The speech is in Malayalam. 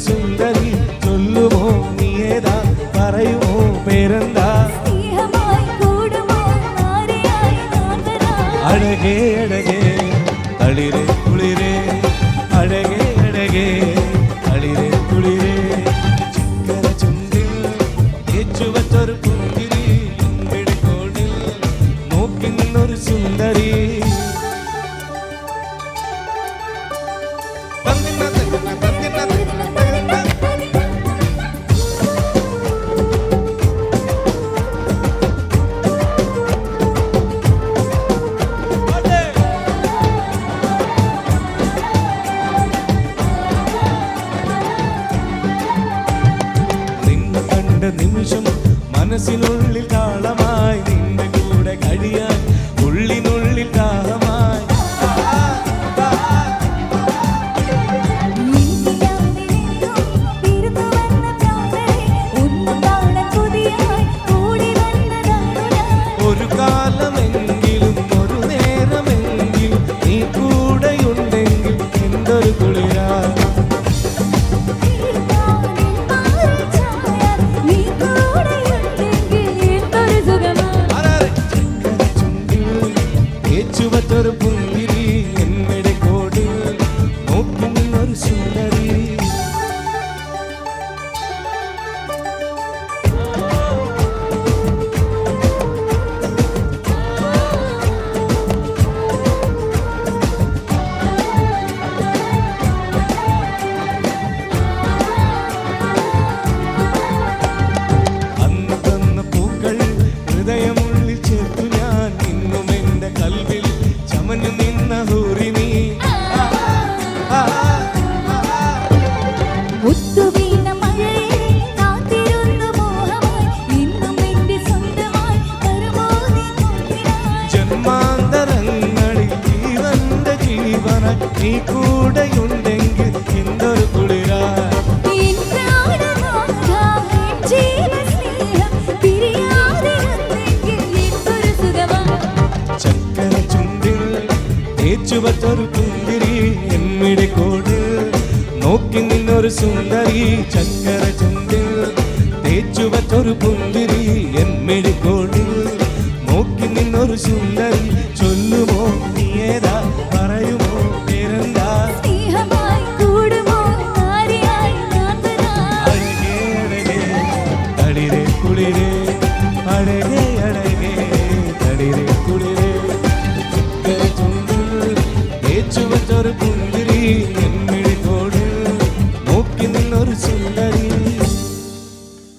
സുന്ദരി ചൊല്ലുമോ നീയേതാ പറയുമോ പേരെന്താ അഴകേ അഴകേ തളിരെ കുളിരേ അഴകേ അഴകേ തളിരെ കുളിരേ ചക്കര ചുണ്ടിൽ ഏച്ചുവച്ചൊരു പുഞ്ചിരി എമ്പിടിക്കോടിൽ നോക്കി നിന്നൊരു സുന്ദരി നിമിഷം മനസ്സിനുള്ളിൽ താളമായി നിന്റെ കൂടെ കഴിയാൻ ഉള്ളിനുള്ളിൽ ദാഹമായി ഒരു കാലമെങ്കിലും ഒരു നേരമെങ്കിലും നീ കൂടെയുണ്ടെങ്കിൽ എന്തൊരു കുളിരാ ചുവത്തൊരു പുഞ്ചിരി എമ്മയുടെ കോടിൽ നോക്കി നിന്നൊരു സുന്ദരി അന്ന് തന്ന പൂക്കൾ ഹൃദയമുള്ളിൽ ചേർത്തു ഞാൻ ഇന്നും എന്റെ കൽവിൽ ചമഞ്ഞു നിന്ന ഹൂറിനി ജന്മാന്തരങ്ങളിൽ ജീവന്റെ ജീവന നീ കൂടെയുണ്ടെങ്കിൽ എന്തൊരു കുളിരാ ചക്കര ചുണ്ടിൽ ഏച്ചുവച്ചൊരു പുഞ്ചിരി എമ്മിടെ കോടിൽ നോക്കി നിന്നൊരു സുന്ദരി ചക്കര ചുണ്ടിൽ തേച്ചുവച്ചൊരു പുഞ്ചിരി എമ്മിടെ കോടിൽ നോക്കി നിന്നൊരു സുന്ദരി ചൊല്ലുമോ നീയേതാ